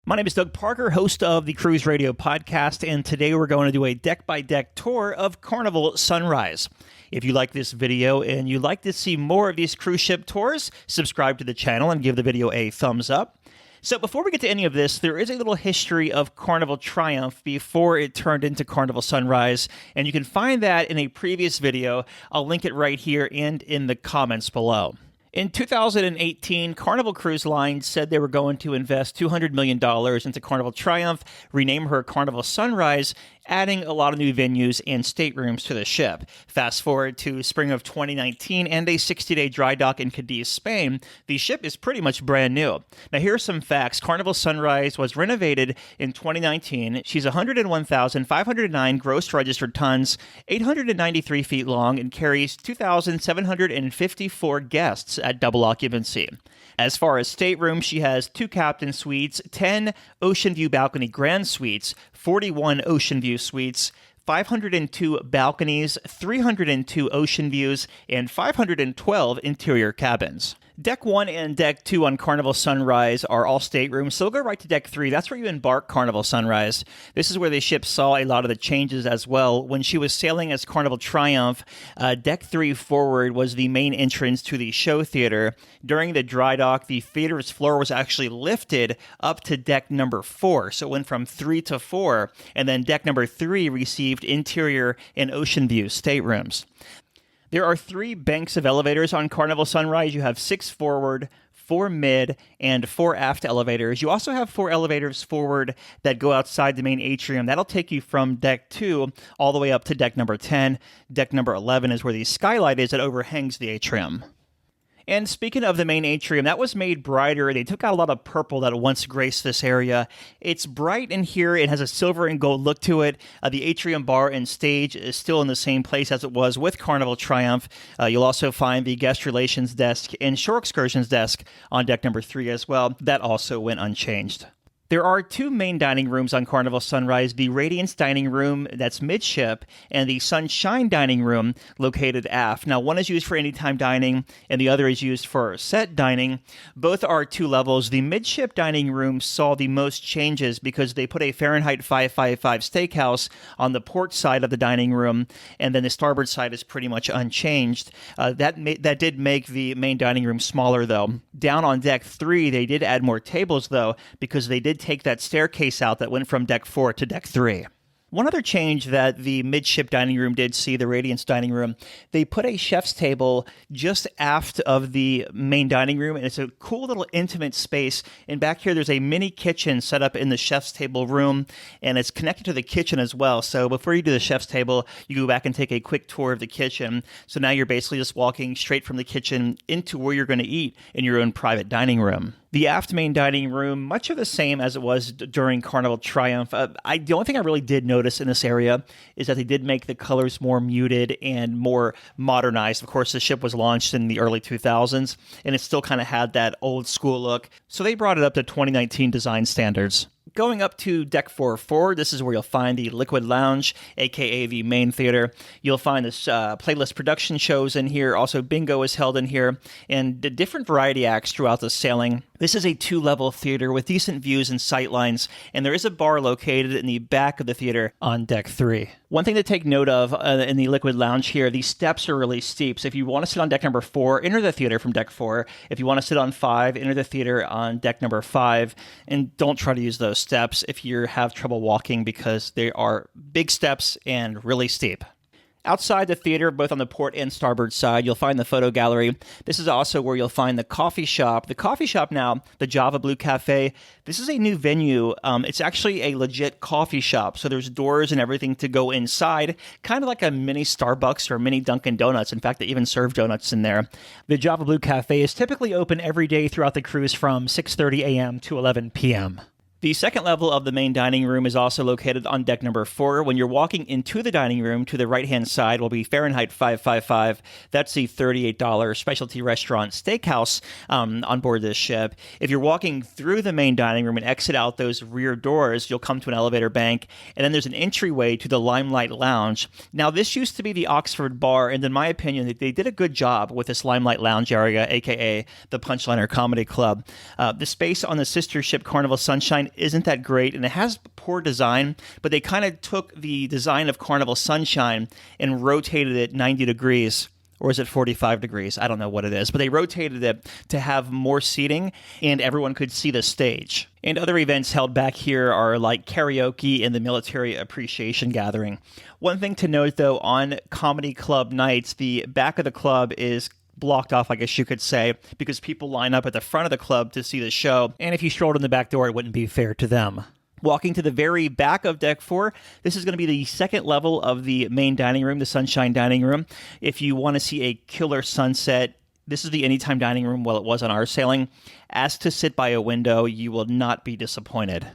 My name is Doug Parker, host of the Cruise Radio podcast, and today we're going to do a deck-by-deck tour of Carnival Sunrise. If you like this video and you'd like to see more of these cruise ship tours, subscribe to the channel and give the video a thumbs up. So before we get to any of this, there is a little history of Carnival Triumph before it turned into Carnival Sunrise, and you can find that in a previous video. I'll link it right here and in the comments below. In 2018, Carnival Cruise Line said they were going to invest $200 million into Carnival Triumph, rename her Carnival Sunrise, adding a lot of new venues and staterooms to the ship. Fast forward to spring of 2019 and a 60-day dry dock in Cadiz, Spain. The ship is pretty much brand new. Now, here are some facts. Carnival Sunrise was renovated in 2019. She's 101,509 gross registered tons, 893 feet long, and carries 2,754 guests at double occupancy. As far as staterooms, she has 2 captain suites, 10 ocean view balcony grand suites, 41 ocean view suites, 502 balconies, 302 ocean views, and 512 interior cabins. Deck 1 and Deck 2 on Carnival Sunrise are all staterooms, so we'll go right to Deck 3. That's where you embark Carnival Sunrise. This is where the ship saw a lot of the changes as well. When she was sailing as Carnival Triumph, Deck 3 forward was the main entrance to the show theater. During the dry dock, the theater's floor was actually lifted up to Deck number 4, so it went from 3 to 4, and then Deck number 3 received interior and ocean view staterooms. There are 3 banks of elevators on Carnival Sunrise. You have 6 forward, 4 mid, and 4 aft elevators. You also have 4 elevators forward that go outside the main atrium. That'll take you from Deck 2 all the way up to Deck number 10. Deck number 11 is where the skylight is that overhangs the atrium. And speaking of the main atrium, that was made brighter. They took out a lot of purple that once graced this area. It's bright in here. It has a silver and gold look to it. The atrium bar and stage is still in the same place as it was with Carnival Triumph. You'll also find the guest relations desk and shore excursions desk on Deck number 3 as well. That also went unchanged. There are 2 main dining rooms on Carnival Sunrise, the Radiance Dining Room that's midship and the Sunshine Dining Room located aft. Now, one is used for anytime dining and the other is used for set dining. Both are 2 levels. The midship dining room saw the most changes because they put a Fahrenheit 555 steakhouse on the port side of the dining room, and then the starboard side is pretty much unchanged. That did make the main dining room smaller, though. Down on Deck 3, they did add more tables, though, because they did take that staircase out that went from Deck 4 to Deck 3. One other change that the midship dining room did see, the Radiance dining room, they put a chef's table just aft of the main dining room, and it's a cool little intimate space. And back here, there's a mini kitchen set up in the chef's table room, and it's connected to the kitchen as well. So before you do the chef's table, you go back and take a quick tour of the kitchen. So now you're basically just walking straight from the kitchen into where you're going to eat in your own private dining room. The aft main dining room, much of the same as it was during Carnival Triumph. The only thing I really did notice in this area is that they did make the colors more muted and more modernized. Of course, the ship was launched in the early 2000s, and it still kind of had that old school look. So they brought it up to 2019 design standards. Going up to Deck 4 forward, this is where you'll find the Liquid Lounge, aka the main theater. You'll find this playlist production shows in here. Also, bingo is held in here, and the different variety acts throughout the sailing. This is a 2-level theater with decent views and sight lines, and there is a bar located in the back of the theater on Deck 3. One thing to take note of in the Liquid Lounge here, these steps are really steep. So if you want to sit on Deck number 4, enter the theater from Deck 4. If you want to sit on 5, enter the theater on Deck number 5. And don't try to use those steps if you have trouble walking because they are big steps and really steep. Outside the theater, both on the port and starboard side, you'll find the photo gallery. This is also where you'll find the coffee shop. The coffee shop now, the Java Blue Cafe, this is a new venue. It's actually a legit coffee shop, so there's doors and everything to go inside, kind of like a mini Starbucks or mini Dunkin' Donuts. In fact, they even serve donuts in there. The Java Blue Cafe is typically open every day throughout the cruise from 6:30 a.m. to 11 p.m. The second level of the main dining room is also located on deck number 4. When you're walking into the dining room, to the right-hand side will be Fahrenheit 555. That's the $38 specialty restaurant Steakhouse on board this ship. If you're walking through the main dining room and exit out those rear doors, you'll come to an elevator bank, and then there's an entryway to the Limelight Lounge. Now, this used to be the Oxford Bar, and in my opinion, they did a good job with this Limelight Lounge area, aka the Punchliner Comedy Club. The space on the sister ship Carnival Sunshine design isn't that great, and it has poor design, but they kind of took the design of Carnival Sunshine and rotated it 90 degrees. Or is it 45 degrees? I don't know what it is. But they rotated it to have more seating and everyone could see the stage. And other events held back here are like karaoke and the military appreciation gathering. One thing to note, though, on comedy club nights, the back of the club is blocked off, I guess you could say, because people line up at the front of the club to see the show. And if you strolled in the back door, it wouldn't be fair to them. Walking to the very back of Deck 4, this is going to be the second level of the main dining room, the Sunshine Dining Room. If you want to see a killer sunset, this is the anytime dining room, well, it was on our sailing. Ask to sit by a window. You will not be disappointed.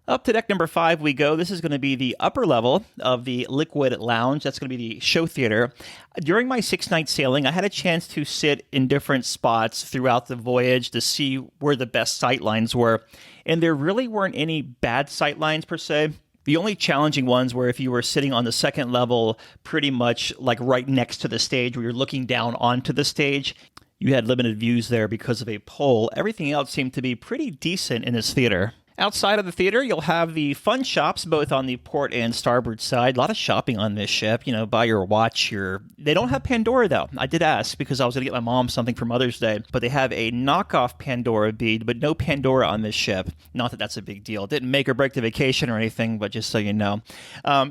Up to deck number 5 we go. This is going to be the upper level of the Liquid Lounge. That's going to be the show theater. During my 6-night sailing, I had a chance to sit in different spots throughout the voyage to see where the best sight lines were. And there really weren't any bad sight lines per se. The only challenging ones were if you were sitting on the second level, pretty much like right next to the stage where you're looking down onto the stage. You had limited views there because of a pole. Everything else seemed to be pretty decent in this theater. Outside of the theater, you'll have the fun shops, both on the port and starboard side. A lot of shopping on this ship. You know, buy your watch. They don't have Pandora, though. I did ask because I was going to get my mom something for Mother's Day. But they have a knockoff Pandora bead, but no Pandora on this ship. Not that that's a big deal. It didn't make or break the vacation or anything, but just so you know.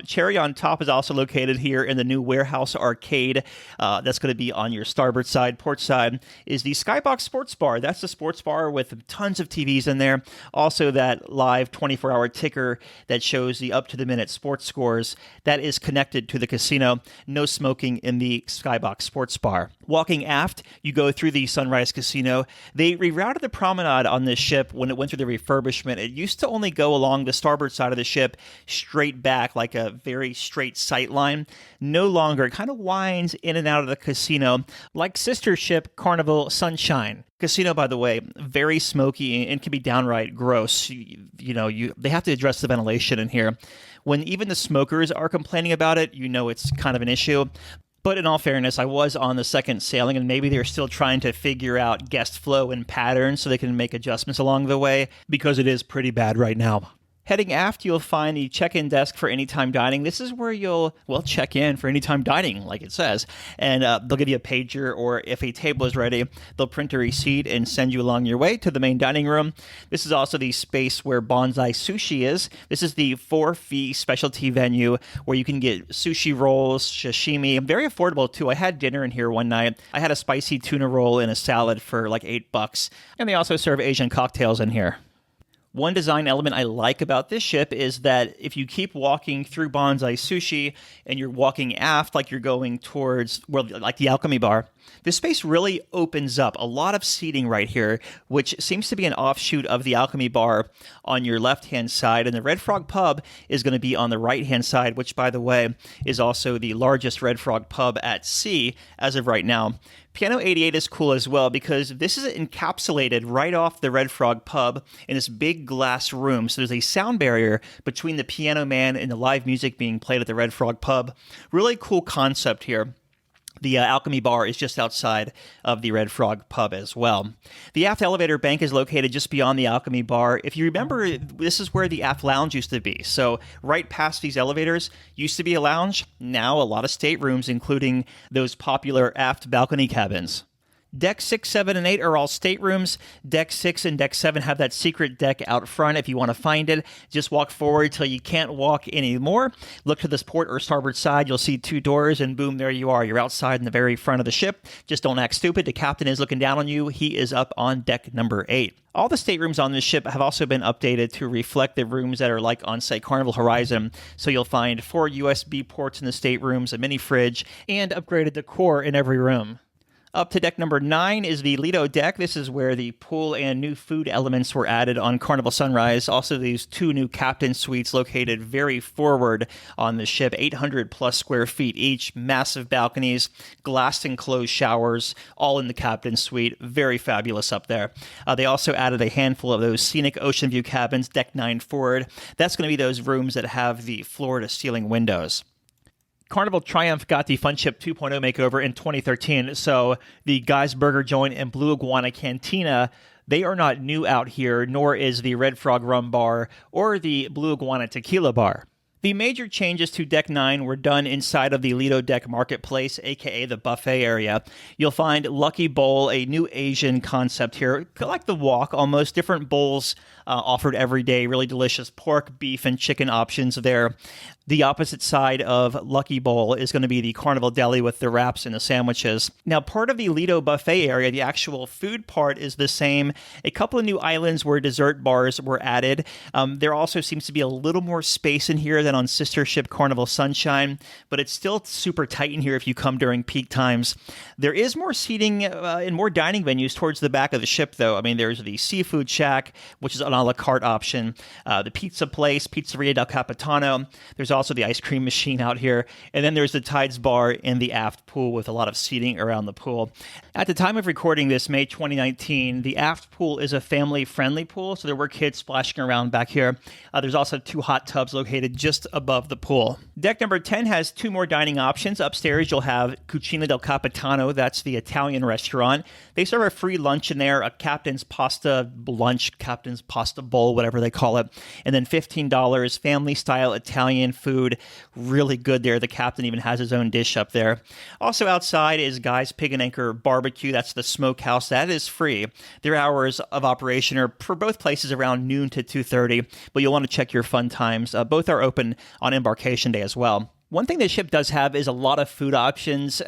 Cherry on top is also located here in the new warehouse arcade. That's going to be on your starboard side. Port side is the Skybox Sports Bar. That's the sports bar with tons of TVs in there. Also, that live 24-hour ticker that shows the up-to-the-minute sports scores. That is connected to the casino. No smoking in the Skybox Sports Bar. Walking aft, you go through the Sunrise Casino. They rerouted the promenade on this ship when it went through the refurbishment. It used to only go along the starboard side of the ship, straight back, like a very straight sight line. No longer. It kind of winds in and out of the casino, like sister ship Carnival Sunshine. Casino, by the way, very smoky and can be downright gross. They have to address the ventilation in here. When even the smokers are complaining about it, you know it's kind of an issue. But in all fairness, I was on the second sailing, and maybe they're still trying to figure out guest flow and patterns so they can make adjustments along the way, because it is pretty bad right now. Heading aft, you'll find the check-in desk for anytime dining. This is where you'll, check in for anytime dining, like it says. And they'll give you a pager, or if a table is ready, they'll print a receipt and send you along your way to the main dining room. This is also the space where Bonsai Sushi is. This is the 4-fee specialty venue where you can get sushi rolls, sashimi. Very affordable, too. I had dinner in here one night. I had a spicy tuna roll and a salad for like $8. And they also serve Asian cocktails in here. One design element I like about this ship is that if you keep walking through Bonsai Sushi and you're walking aft like you're going towards, like the Alchemy Bar, this space really opens up. A lot of seating right here, which seems to be an offshoot of the Alchemy Bar on your left-hand side. And the Red Frog Pub is going to be on the right-hand side, which, by the way, is also the largest Red Frog Pub at sea as of right now. Piano 88 is cool as well because this is encapsulated right off the Red Frog Pub in this big glass room. So there's a sound barrier between the piano man and the live music being played at the Red Frog Pub. Really cool concept here. The Alchemy Bar is just outside of the Red Frog Pub as well. The aft elevator bank is located just beyond the Alchemy Bar. If you remember, this is where the aft lounge used to be. So right past these elevators used to be a lounge. Now a lot of staterooms, including those popular aft balcony cabins. Deck 6, 7, and 8 are all staterooms. Deck 6 and Deck 7 have that secret deck out front. If you want to find it, just walk forward till you can't walk anymore. Look to the port or starboard side. You'll see 2 doors, and boom, there you are. You're outside in the very front of the ship. Just don't act stupid. The captain is looking down on you. He is up on deck number 8. All the staterooms on this ship have also been updated to reflect the rooms that are like on, say, Carnival Horizon. So you'll find 4 USB ports in the staterooms, a mini fridge, and upgraded decor in every room. Up to deck number 9 is the Lido deck. This is where the pool and new food elements were added on Carnival Sunrise. Also, these 2 new captain suites located very forward on the ship, 800 plus square feet each, massive balconies, glass enclosed showers, all in the captain suite. Very fabulous up there. They also added a handful of those scenic ocean view cabins, deck 9 forward. That's going to be those rooms that have the floor to ceiling windows. Carnival Triumph got the Fun Ship 2.0 makeover in 2013, so the Guy's Burger Joint and Blue Iguana Cantina, They are not new out here, nor is the Red Frog Rum Bar or the Blue Iguana Tequila Bar. The major changes to Deck 9 were done inside of the Lido Deck Marketplace, aka the buffet area. You'll find Lucky Bowl, a new Asian concept here, like the wok, almost different bowls offered every day. Really delicious pork, beef, and chicken options there. The opposite side of Lucky Bowl is going to be the Carnival Deli with the wraps and the sandwiches. Now, part of the Lido buffet area, the actual food part is the same. A couple of new islands where dessert bars were added. There also seems to be a little more space in here than on sister ship Carnival Sunshine, but it's still super tight in here if you come during peak times. There is more seating and more dining venues towards the back of the ship, though. I mean, there's the Seafood Shack, which is an a la carte option, the pizza place, Pizzeria del Capitano. There's also the ice cream machine out here. And then there's the Tides Bar in the aft pool with a lot of seating around the pool. At the time of recording this, May 2019, the aft pool is a family-friendly pool, so there were kids splashing around back here. There's also 2 hot tubs located just above the pool. Deck number 10 has 2 more dining options. Upstairs, you'll have Cucina del Capitano. That's the Italian restaurant. They serve a free lunch in there, a captain's pasta lunch, captain's pasta bowl, whatever they call it. And then $15, family-style Italian food. Really good there. The captain even has his own dish up there. Also outside is Guy's Pig Anchor BBQ. That's the Smokehouse. That is free. Their hours of operation are for both places around noon to 2:30, but you'll want to check your fun times. Both are open on embarkation day as well. One thing the ship does have is a lot of food options.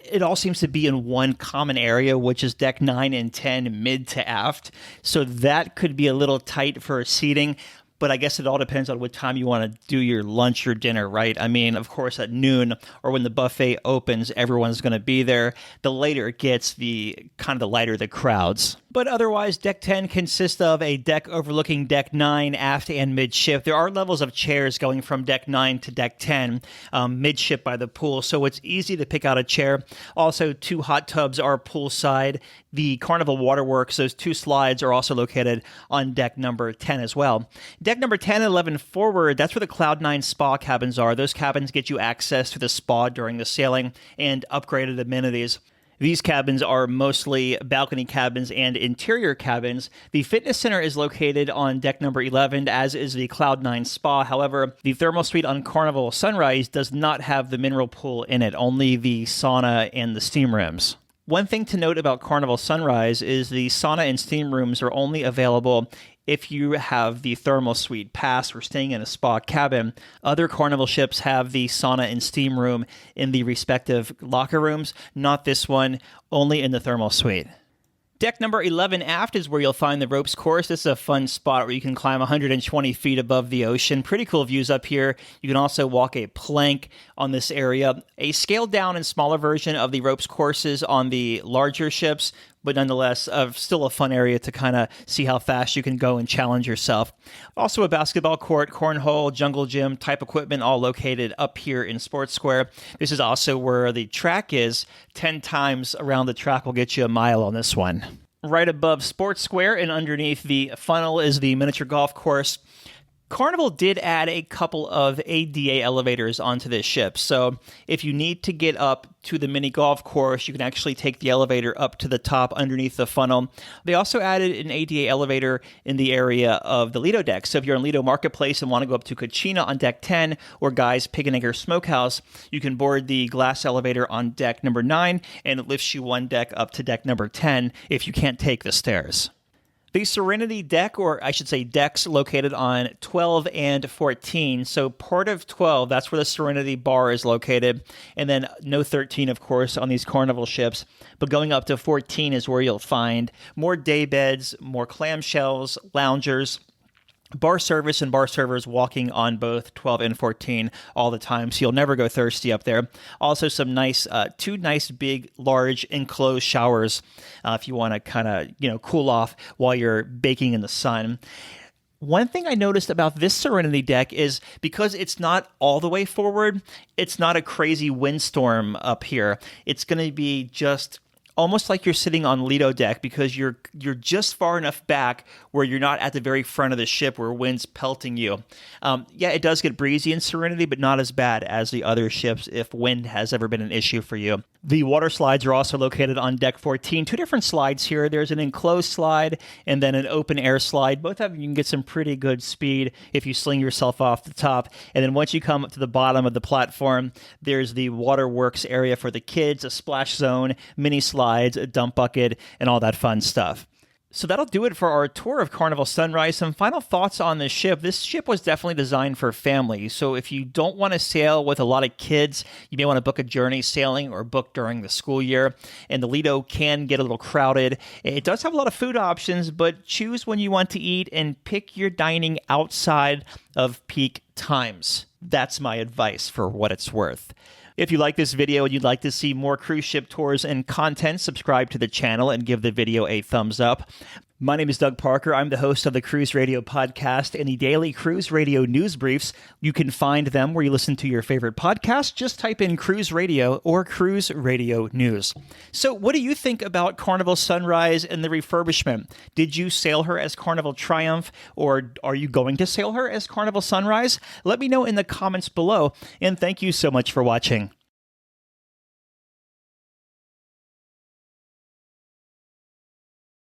It all seems to be in one common area, which is Deck 9 and 10, mid to aft. So that could be a little tight for seating. But I guess it all depends on what time you want to do your lunch or dinner, right? I mean, of course, at noon or when the buffet opens, everyone's going to be there. The later it gets, the lighter the crowds. But otherwise, Deck 10 consists of a deck overlooking Deck 9, aft and midship. There are levels of chairs going from Deck 9 to Deck 10, midship by the pool, so it's easy to pick out a chair. Also, 2 hot tubs are poolside. The Carnival Waterworks, those 2 slides are also located on Deck number 10 as well. Deck number 10 and 11 forward, that's where the Cloud 9 spa cabins are. Those cabins get you access to the spa during the sailing and upgraded amenities. These cabins are mostly balcony cabins and interior cabins. The fitness center is located on Deck number 11, as is the Cloud 9 Spa. However, the thermal suite on Carnival Sunrise does not have the mineral pool in it, only the sauna and the steam rooms. One thing to note about Carnival Sunrise is the sauna and steam rooms are only available if you have the thermal suite pass or staying in a spa cabin. Other Carnival ships have the sauna and steam room in the respective locker rooms, not this one, only in the thermal suite. Deck number 11 aft is where you'll find the ropes course. This is a fun spot where you can climb 120 feet above the ocean. Pretty cool views up here. You can also walk a plank on this area. A scaled down and smaller version of the ropes courses on the larger ships, but nonetheless, still a fun area to kind of see how fast you can go and challenge yourself. Also a basketball court, cornhole, jungle gym type equipment all located up here in Sports Square. This is also where the track is. 10 times around the track will get you a mile on this one. Right above Sports Square and underneath the funnel is the miniature golf course. Carnival did add a couple of ADA elevators onto this ship, so if you need to get up to the mini golf course, you can actually take the elevator up to the top underneath the funnel. They also added an ADA elevator in the area of the Lido deck, so if you're in Lido Marketplace and want to go up to Cucina on Deck 10 or Guy's Pig Anchor Smokehouse, you can board the glass elevator on Deck number 9 and it lifts you one deck up to Deck number 10 if you can't take the stairs. The Serenity deck, or I should say decks, located on 12 and 14. So part of 12, that's where the Serenity bar is located. And then no 13, of course, on these Carnival ships. But going up to 14 is where you'll find more day beds, more clamshells, loungers, bar service and bar servers walking on both 12 and 14 all the time, so you'll never go thirsty up there. Also some nice, 2 nice big, large enclosed showers if you want to kind of, cool off while you're baking in the sun. One thing I noticed about this Serenity deck is because it's not all the way forward, it's not a crazy windstorm up here. It's going to be just almost like you're sitting on Lido deck because you're just far enough back where you're not at the very front of the ship where wind's pelting you. Yeah, it does get breezy in Serenity, but not as bad as the other ships if wind has ever been an issue for you. The water slides are also located on deck 14. Two different slides here. There's an enclosed slide and then an open air slide. Both of them you can get some pretty good speed if you sling yourself off the top. And then once you come up to the bottom of the platform, there's the waterworks area for the kids, a splash zone, mini slides, a dump bucket, and all that fun stuff. So that'll do it for our tour of Carnival Sunrise. Some final thoughts on this ship. This ship was definitely designed for families. So if you don't want to sail with a lot of kids, you may want to book a journey sailing or book during the school year. And the Lido can get a little crowded. It does have a lot of food options, but choose when you want to eat and pick your dining outside of peak times. That's my advice for what it's worth. If you like this video and you'd like to see more cruise ship tours and content, subscribe to the channel and give the video a thumbs up. My name is Doug Parker. I'm the host of the Cruise Radio podcast and the daily Cruise Radio news briefs. You can find them where you listen to your favorite podcast. Just type in Cruise Radio or Cruise Radio News. So what do you think about Carnival Sunrise and the refurbishment? Did you sail her as Carnival Triumph, or are you going to sail her as Carnival Sunrise? Let me know in the comments below, and thank you so much for watching.